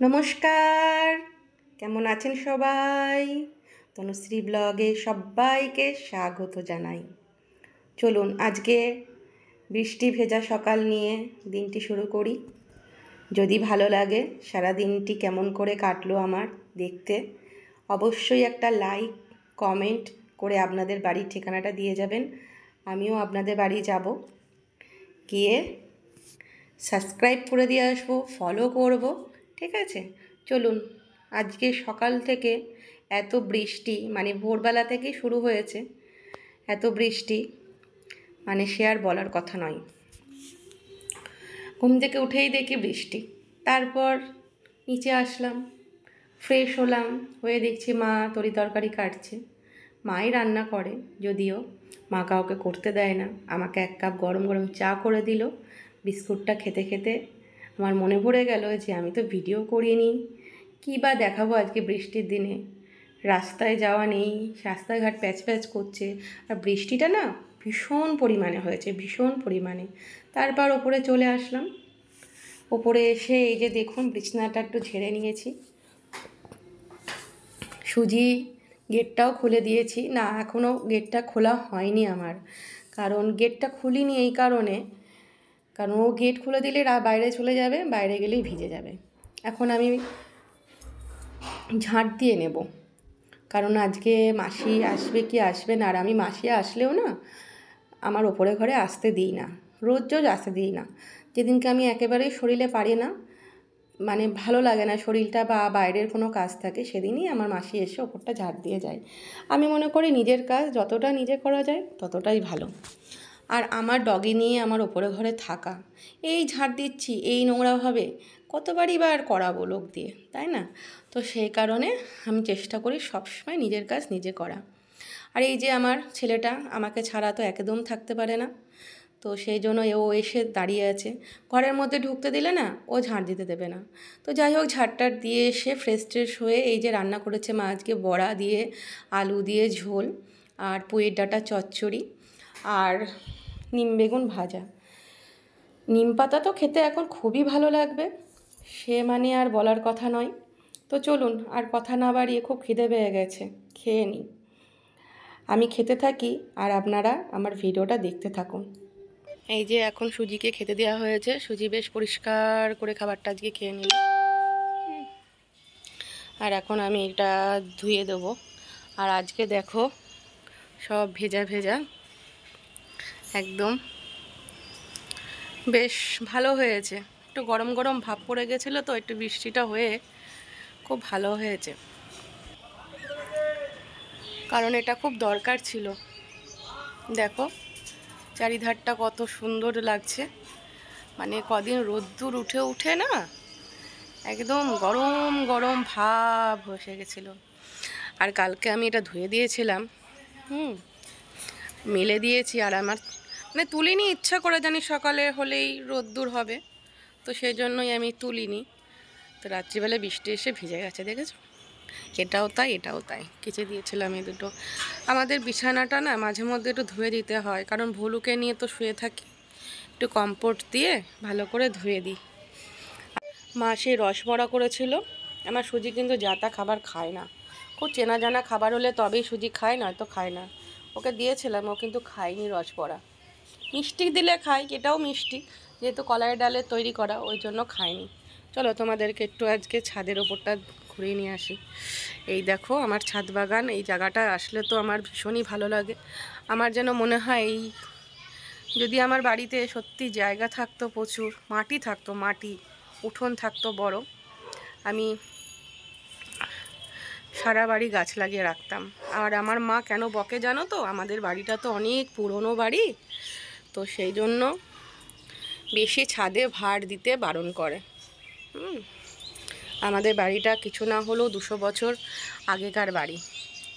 নমস্কার, কেমন আছেন সবাই? তনুশ্রী ব্লগে সবাইকে স্বাগত জানাই। চলুন আজকে বৃষ্টি ভেজা সকাল নিয়ে দিনটি শুরু করি। যদি ভালো লাগে সারা দিনটি কেমন করে কাটলো আমার দেখতে, অবশ্যই একটা লাইক কমেন্ট করে আপনাদের বাড়ির ঠিকানাটা দিয়ে যাবেন। আমিও আপনাদের বাড়ি যাব, গিয়ে সাবস্ক্রাইব করে দিয়ে আসবো, ফলো করব। ঠিক আছে, চলুন। আজকে সকাল থেকে এত বৃষ্টি, মানে ভোরবেলা থেকেই শুরু হয়েছে এত বৃষ্টি, মানে সে আর বলার কথা নয়। ঘুম থেকে উঠেই দেখি বৃষ্টি, তারপর নিচে আসলাম, ফ্রেশ হলাম, হয়ে দেখছি মা তরি তরকারি কাটছে। মাই রান্না করে, যদিও মা কাউকে করতে দেয় না। আমাকে এক কাপ গরম গরম চা করে দিল। বিস্কুটটা খেতে খেতে আমার মনে পড়ে গেল যে আমি তো ভিডিও করিনি, কী বা দেখাবো আজকে বৃষ্টির দিনে। রাস্তায় যাওয়া নেই, রাস্তাঘাট প্যাচ প্যাচ করছে, আর বৃষ্টিটা না ভীষণ পরিমাণে হয়েছে, ভীষণ পরিমাণে। তারপর ওপরে চলে আসলাম। ওপরে এসে এই যে দেখুন বিছানাটা একটু ঝেড়ে নিয়েছি। সুজি গেটটাও খুলে দিয়েছি। না, এখনও গেটটা খোলা হয়নি আমার, কারণ গেটটা খুলিনি এই কারণে, কারণ ও গেট খুলে দিলে বাইরে চলে যাবে, বাইরে গেলেই ভিজে যাবে। এখন আমি ঝাঁট দিয়ে নেব, কারণ আজকে মাসি আসবে কি আসবে না। আর আমি মাসি আসলেও না আমার ওপরে ঘরে আসতে দিই না, রোজ রোজ আসতে দিই না। যেদিনকে আমি একেবারেই শরীরে পারি না, মানে ভালো লাগে না শরীরটা, বা বাইরের কোনো কাজ থাকে, সেদিনই আমার মাসি এসে ওপরটা ঝাড় দিয়ে যায়। আমি মনে করি নিজের কাজ যতটা নিজে করা যায় ততটাই ভালো। আর আমার ডগি নিয়ে আমার ওপরে ঘরে থাকা, এই ঝাড় দিচ্ছি, এই নোংরা হবে, কতবারই বা আর করাবো লোক দিয়ে, তাই না? তো সেই কারণে আমি চেষ্টা করি সবসময় নিজের কাজ নিজে করা। আর এই যে আমার ছেলেটা আমাকে ছাড়া তো একদম থাকতে পারে না, তো সেই জন্য ও এসে দাঁড়িয়ে আছে। ঘরের মধ্যে ঢুকতে দিলে না ও ঝাড় দিতে দেবে না। তো যাই হোক, ঝাড়টার দিয়ে এসে ফ্রেশ ট্রেশ হয়ে এই যে রান্না করেছে মা আজকে বড়া দিয়ে আলু দিয়ে ঝোল, আর পুঁইয়ের ডাঁটা চচ্চড়ি, আর নিম বেগুন ভাজা। নিম পাতা তো খেতে এখন খুবই ভালো লাগবে, সে মানে আর বলার কথা নয়। তো চলুন আর কথা না বাড়িয়ে, খুব খিদে পেয়ে গেছে, খেয়ে নিই। আমি খেতে থাকি আর আপনারা আমার ভিডিওটা দেখতে থাকুন। এই যে এখন সুজিকে খেতে দেওয়া হয়েছে, সুজি বেশ পরিষ্কার করে খাবারটা আজকে খেয়ে নিল। আর এখন আমি এটা ধুয়ে দেবো। আর আজকে দেখো সব ভেজা ভেজা, একদম বেশ ভালো হয়েছে। একটু গরম গরম ভাব পড়ে গেছিলো, তো একটু বৃষ্টিটা হয়ে খুব ভালো হয়েছে, কারণ এটা খুব দরকার ছিল। দেখো চারিধারটা কত সুন্দর লাগছে, মানে কদিন রোদ্দুর উঠে উঠে না একদম গরম গরম ভাব বসে গেছিলো। আর কালকে আমি এটা ধুয়ে দিয়েছিলাম, মেলে দিয়েছি। আর আমার মানে তুলিনি ইচ্ছা করে, জানি সকালে হলেই রোদ্দুর হবে, তো সেই জন্যই আমি তুলিনি। তো রাত্রিবেলা বৃষ্টি এসে ভিজে গেছে, দেখেছো? এটাও তাই এটাও তাই, কেচে দিয়েছিলাম এই দুটো। আমাদের বিছানাটা না মাঝে মধ্যে একটু ধুয়ে দিতে হয়, কারণ ভুলুকে নিয়ে তো শুয়ে থাকি, একটু কম্ফোর্ট দিয়ে ভালো করে ধুয়ে দিই। মা সেই রসবড়া করেছিল। আমার সুজি কিন্তু যাতা খাবার খায় না, খুব চেনা জানা খাবার হলে তবেই সুজি খায়, নয়তো খায় না। ওকে দিয়েছিলাম, ও কিন্তু খায়নি রসবড়া। মিষ্টি দিলে খাই, এটাও মিষ্টি, যেহেতু কলাই ডালের তৈরি করা, ওই জন্য খায়নি। চলো তোমাদেরকে একটু আজকে ছাদের ওপরটা ঘুরিয়ে নিয়ে আসি। এই দেখো আমার ছাদ বাগান, এই জায়গাটা আসলে তো আমার ভীষণই ভালো লাগে। আমার যেন মনে হয় এই যদি আমার বাড়িতে সত্যি জায়গা থাকতো, প্রচুর মাটি থাকতো, মাটি উঠোন থাকতো বড়, আমি সারা বাড়ি গাছ লাগিয়ে রাখতাম। আর আমার মা কেন বকে জানো তো, আমাদের বাড়িটা তো অনেক পুরনো বাড়ি, তো সেই জন্য বেশি ছাদে ভার দিতে বারণ করে। আমাদের বাড়িটা কিছু না হলেও 200 বছর আগেকার বাড়ি।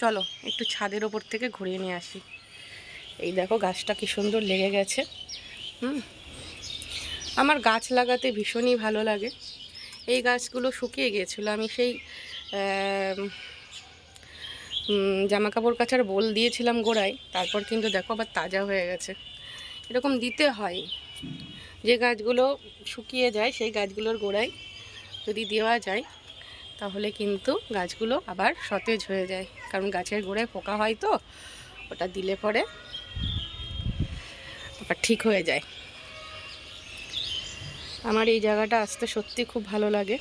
চলো একটু ছাদের ওপর থেকে ঘুরিয়ে নিয়ে আসি। এই দেখো গাছটা কি সুন্দর লেগে গেছে। আমার গাছ লাগাতে ভীষণই ভালো লাগে। এই গাছগুলো শুকিয়ে গিয়েছিলো, আমি সেই জামা কাপড় কাচার বোল দিয়েছিলাম গোড়ায়, তারপর কিন্তু দেখো আবার তাজা হয়ে গেছে। এরকম দিতে হয়, যে গাছগুলো শুকিয়ে যায় সেই গাছগুলোর গোড়ায় যদি দেওয়া যায় তাহলে কিন্তু গাছগুলো আবার সতেজ হয়ে যায়, কারণ গাছের গোড়ায় পোকা হয় তো, ওটা দিলে পরে আবার ঠিক হয়ে যায়। আমার এই জায়গাটা আসতে সত্যি খুব ভালো লাগে,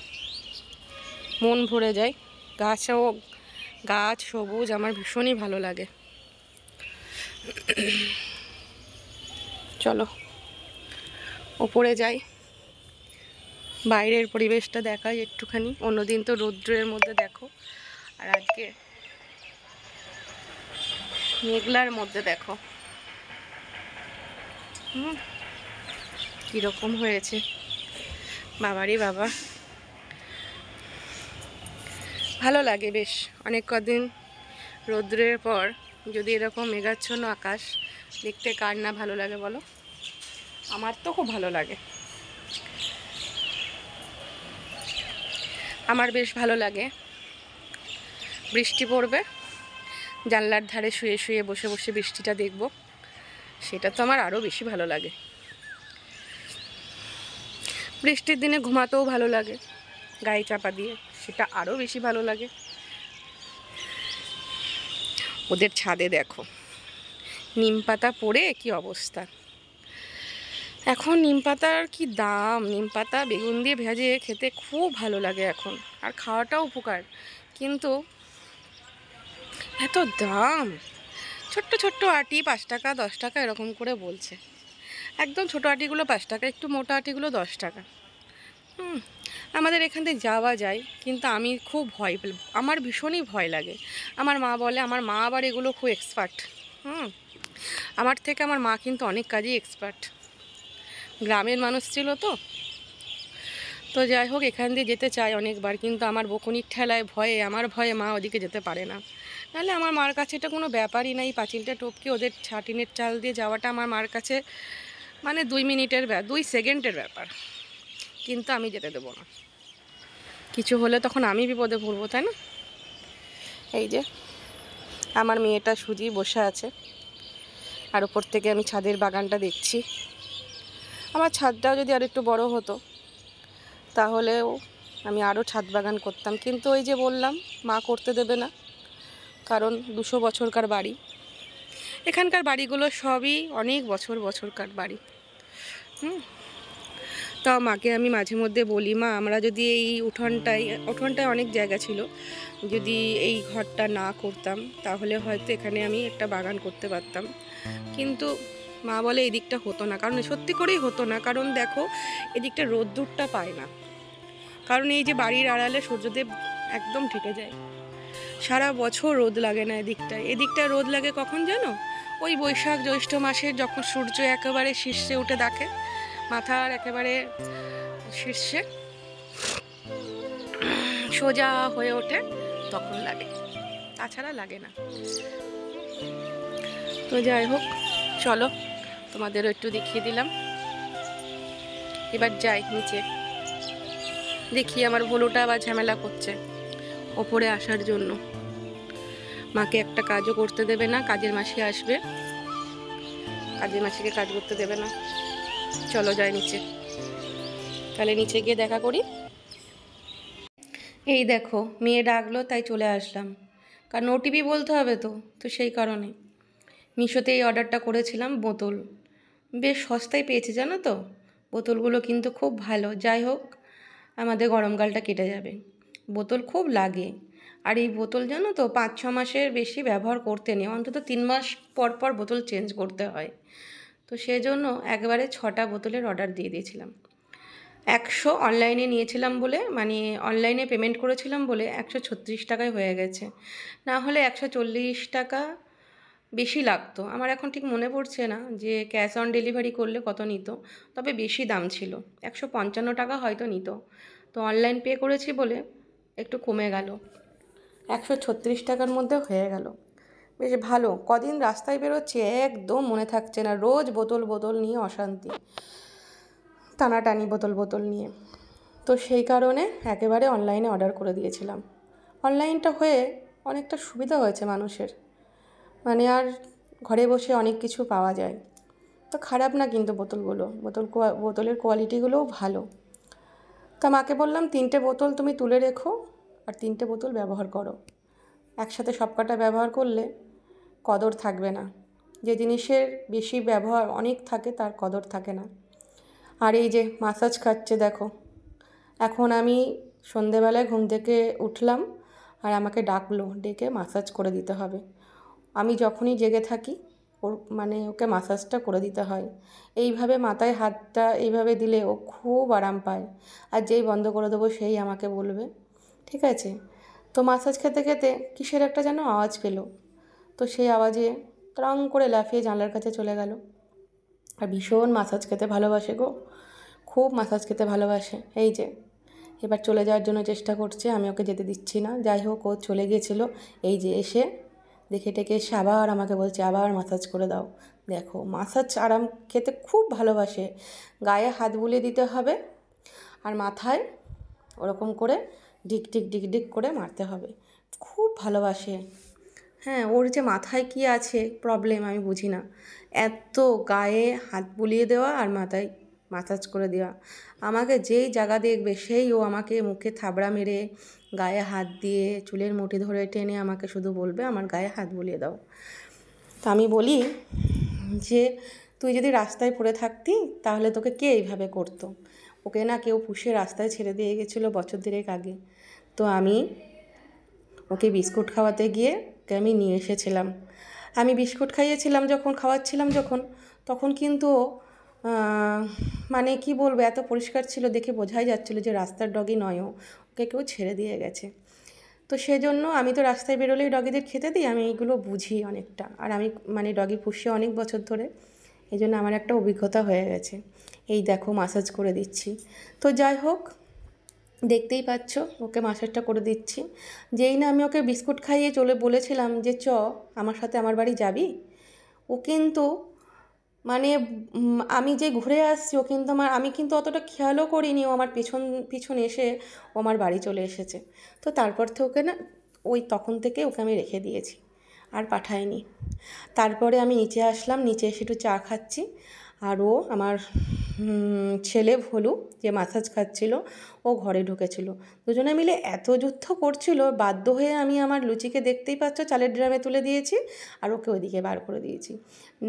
মন ভরে যায়। গাছ সবুজ আমার ভীষণই ভালো লাগে। চলো ওপরে যাই, বাইরের পরিবেশটা দেখাই একটুখানি। অন্যদিন তো রৌদ্রের মধ্যে দেখো, আর আজকে মেঘলার মধ্যে দেখো কীরকম হয়েছে। বাবারে বাবা, ভালো লাগে বেশ। অনেক কদিন রৌদ্রের পর যদি এরকম মেঘাচ্ছন্ন আকাশ দেখতে কার না ভালো লাগে বলো? আমার তো খুব ভালো লাগে। আমার বেশ ভালো লাগে বৃষ্টি পড়বে, জানলার ধারে শুয়ে শুয়ে বসে বসে বৃষ্টিটা দেখব, সেটা তো আমার আরও বেশি ভালো লাগে। বৃষ্টির দিনে ঘুমাতেও ভালো লাগে গায়ে চাপা দিয়ে, সেটা আরও বেশি ভালো লাগে। ওদের ছাদে দেখো নিম পাতা পড়ে কি অবস্থা। এখন নিম পাতার কি দাম, নিম পাতা বেগুন দিয়ে ভেজে খেতে খুব ভালো লাগে এখন, আর খাওয়াটাও উপকার, কিন্তু এত দাম। ছোট্ট ছোট্ট আটি 5 টাকা 10 টাকা এরকম করে বলছে। একদম ছোটো আটিগুলো 5 টাকা, একটু মোটা আটিগুলো 10 টাকা। আমাদের এখান থেকে যাওয়া যায়, কিন্তু আমি খুব ভয় পেল, আমার ভীষণই ভয় লাগে। আমার মা বলে, আমার মা আবার এগুলো খুব এক্সপার্ট। আমার থেকে আমার মা কিন্তু অনেক কাজেই এক্সপার্ট, গ্রামের মানুষ ছিল তো। তো যাই হোক, এখান দিয়ে যেতে চাই অনেকবার, কিন্তু আমার বকুনির ঠেলায় আমার ভয়ে মা ওদিকে যেতে পারে না। নাহলে আমার মার কাছে এটা কোনো ব্যাপারই নাই, পাঁচিলটা টপকে ওদের ছাটিনের চাল দিয়ে যাওয়াটা আমার মার কাছে মানে 2 সেকেন্ডের ব্যাপার। কিন্তু আমি যেতে দেবো না, কিছু হলে তখন আমি বিপদে পড়বো, তাই না? এই যে আমার মেয়েটা সুজি বসে আছে, আর ওপর থেকে আমি ছাদের বাগানটা দেখছি। আমার ছাদটাও যদি আর একটু বড় হতো তাহলেও আমি আরও ছাদ বাগান করতাম, কিন্তু ওই যে বললাম মা করতে দেবে না, কারণ 200 বছরকার বাড়ি। এখানকার বাড়িগুলো সবই অনেক বছরকার বাড়ি। তাও মাকে আমি মাঝে মধ্যে বলি, মা আমরা যদি এই উঠোনটায় অনেক জায়গা ছিল, যদি এই ঘরটা না করতাম তাহলে হয়তো এখানে আমি একটা বাগান করতে পারতাম। কিন্তু মা বলে এই দিকটা হতো না, কারণ সত্যি করেই হতো না, কারণ দেখো এদিকটা রোদ্দুরটা পায় না, কারণ এই যে বাড়ির আড়ালে সূর্যদেব একদম ঢেকে যায়, সারা বছর রোদ লাগে না এদিকটায় রোদ লাগে কখন জানো? ওই বৈশাখ জ্যৈষ্ঠ মাসে যখন সূর্য একেবারে শীর্ষে উঠে দেখে, মাথার একেবারে শীর্ষে সোজা হয়ে ওঠে, তখন লাগে, তাছাড়া লাগে না। তো যাই হোক, চলো তোমাদেরও একটু দেখিয়ে দিলাম। এবার যাই নিচে, দেখি আমার ভোলুটা আবার ঝামেলা করছে ওপরে আসার জন্য। মাকে একটা কাজও করতে দেবে না, কাজের মাসি আসবে, কাজের মাসিকে কাজ করতে দেবে না। চলো যাই নিচে, তাহলে নিচে গিয়ে দেখা করি। এই দেখো মেয়ে ডাকলো তাই চলে আসলাম, কারণ ওটিপি বলতে হবে তো, সেই কারণে মিশোতে এই অর্ডারটা করেছিলাম। বোতল বেশ সস্তায় পেয়েছি জানো তো, বোতলগুলো কিন্তু খুব ভালো। যাই হোক, আমাদের গরমকালটা কেটে যাবে, বোতল খুব লাগে। আর এই বোতল জানো তো 5-6 মাসের বেশি ব্যবহার করতে নেই, অন্তত 3 মাস পর পর বোতল চেঞ্জ করতে হয়। তো সেজন্য একবারে 6টা বোতলের অর্ডার দিয়ে দিয়েছিলাম। 100 অনলাইনে নিয়েছিলাম বলে, মানে অনলাইনে পেমেন্ট করেছিলাম বলে 136 টাকায় হয়ে গেছে, না হলে 140 টাকা বেশি লাগতো। আমার এখন ঠিক মনে পড়ছে না যে ক্যাশ অন ডেলিভারি করলে কত নিত, তবে বেশি দাম ছিল, 155 টাকা হয়তো নিত। তো অনলাইন পে করেছি বলে একটু কমে গেল, 136 টাকার মধ্যে হয়ে গেল, বেশ ভালো। কদিন রাস্তায় বেরোচ্ছি একদম মনে থাকছে না, রোজ বোতল নিয়ে অশান্তি, টানাটানি বোতল নিয়ে। তো সেই কারণে একেবারে অনলাইনে অর্ডার করে দিয়েছিলাম। অনলাইনটা হয়ে অনেকটা সুবিধা হয়েছে মানুষের, মানে আর ঘরে বসে অনেক কিছু পাওয়া যায়। তো খারাপ না কিন্তু বোতলের কোয়ালিটিগুলোও ভালো। তা মাকে বললাম 3টে বোতল তুমি তুলে রেখো আর 3টে বোতল ব্যবহার করো। একসাথে সব কটা ব্যবহার করলে কদর থাকবে না। যে জিনিসের বেশি ব্যবহার অনেক থাকে তার কদর থাকে না। আর এই যে মাসাজ খাচ্ছে দেখো, এখন আমি সন্ধেবেলায় ঘুম থেকে উঠলাম আর আমাকে ডাকলো, ডেকে মাসাজ করে দিতে হবে। আমি যখনই জেগে থাকি ওর ওকে মাসাজটা করে দিতে হয়। এইভাবে মাথায় হাতটা এইভাবে দিলে ও খুব আরাম পায়। আর যেই বন্ধ করে দেবো সেই আমাকে বলবে, ঠিক আছে? তো মাসাজ খেতে খেতে কিসের একটা যেন আওয়াজ পেলো, তো সেই আওয়াজে ত্রাং করে লাফিয়ে জানলার কাছে চলে গেল। আর ভীষণ মাসাজ খেতে ভালোবাসে গো, খুব মাসাজ খেতে ভালোবাসে। এই যে এবার চলে যাওয়ার জন্য চেষ্টা করছে, আমি ওকে যেতে দিচ্ছি না। যাই হোক, ও চলে গিয়েছিল। এই যে এসে দেখে টেকে এসে আবার আমাকে বলছে আবার মাসাজ করে দাও। দেখো, মাসাজ আরাম খেতে খুব ভালোবাসে। গায়ে হাত বুলিয়ে দিতে হবে আর মাথায় ওরকম করে ঢিক ঢিক ঢিক ঢিক করে মারতে হবে। খুব ভালোবাসে। হ্যাঁ, ওর যে মাথায় কী আছে প্রবলেম আমি বুঝি না। এত গায়ে হাত বুলিয়ে দেওয়া আর মাথায় মাসাজ করে দেওয়া। আমাকে যেই জায়গা দেখবে সেই ও আমাকে মুখে থাবড়া মেরে গায়ে হাত দিয়ে চুলের মুঠি ধরে টেনে আমাকে শুধু বলবে আমার গায়ে হাত বুলিয়ে দাও। তা আমি বলি যে তুই যদি রাস্তায় পড়ে থাকতি তাহলে তোকে কে এইভাবে করতো? ওকে না কেউ পুষে রাস্তায় ছেড়ে দিয়ে গেছিলো বছর দেড়েক আগে। তো আমি ওকে বিস্কুট খাওয়াতে গিয়ে ওকে আমি নিয়ে এসেছিলাম। আমি বিস্কুট খাইয়েছিলাম যখন, খাওয়াচ্ছিলাম যখন, তখন কিন্তু কি বলবো, এত পরিষ্কার ছিল দেখে বোঝাই যাচ্ছিলো যে রাস্তার ডগি নয়, ওকে কেউ ছেড়ে দিয়ে গেছে। তো সেজন্য আমি তো রাস্তায় বেরোলেই ডগিদের খেতে দিই, আমি এইগুলো বুঝি অনেকটা। আর আমি ডগি পুষি অনেক বছর ধরে, এই জন্য আমার একটা অভিজ্ঞতা হয়ে গেছে। এই দেখো মাসাজ করে দিচ্ছি। তো যাই হোক, দেখতেই পাচ্ছ ওকে মাসাজটা করে দিচ্ছি। যেই না আমি ওকে বিস্কুট খাইয়ে বলেছিলাম যে আমার সাথে আমার বাড়ি যাবি, ও কিন্তু আমি যে ঘুরে আসছি ও কিন্তু আমি কিন্তু অতটা খেয়ালও করিনি, ও আমার পিছন এসে ও আমার বাড়ি চলে এসেছে। তো তারপর থেকে ওকে না তখন থেকে ওকে আমি রেখে দিয়েছি, আর পাঠাইনি। তারপরে আমি নিচে আসলাম, নিচে এসে একটু চা খাচ্ছি। আর ও আমার ছেলে ভলু যে মাসাজ খাচ্ছিল ও ঘরে ঢুকেছিল। দুজনে মিলে এত যুদ্ধ করছিল, বাধ্য হয়ে আমি আমার লুচিকে দেখতেই পাচ্ছ চালের ড্রামে তুলে দিয়েছি আর ওকে ওইদিকে বার করে দিয়েছি।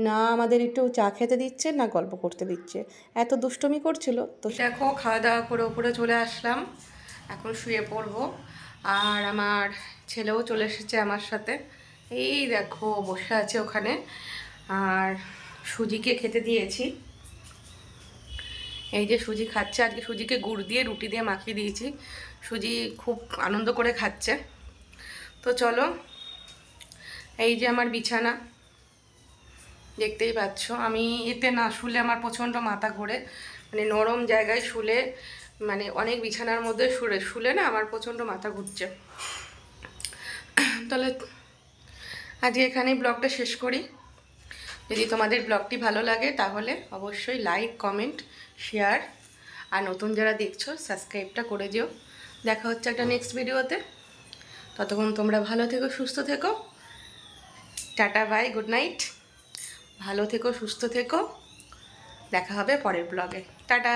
না আমাদের একটু চা খেতে দিচ্ছে, না গল্প করতে দিচ্ছে, এত দুষ্টুমি করছিল। তো দেখো, খাওয়া দাওয়া করে ওপরে চলে আসলাম, এখন শুয়ে পড়বো। আর আমার ছেলেও চলে এসেছে আমার সাথে, এই দেখো বসে আছে ওখানে। আর সুজিকে খেতে দিয়েছি, এই যে সুজি খাচ্ছে। আজকে সুজিকে গুড় দিয়ে রুটি দিয়ে মাখিয়ে দিয়েছি, সুজি খুব আনন্দ করে খাচ্ছে। তো চলো, এই যে আমার বিছানা দেখতেই পাচ্ছ। আমি এতে না শুলে আমার প্রচণ্ড মাথা ঘোরে, নরম জায়গায় শুলে অনেক বিছানার মধ্যে শুলে না আমার প্রচণ্ড মাথা ঘুরছে। তাহলে আজকে এখানেই ব্লগটা শেষ করি। যদি তোমাদের ব্লগটি ভালো লাগে তাহলে অবশ্যই লাইক, কমেন্ট, শেয়ার, আর নতুন যারা দেখছো সাবস্ক্রাইবটা করে দিও। দেখা হচ্ছে একটা নেক্সট ভিডিওতে। ততক্ষণ তোমরা ভালো থেকো, সুস্থ থেকো। Tata, bye, good night. ভালো থেকো, সুস্থ থেকো। দেখা হবে পরের ব্লগে। টাটা।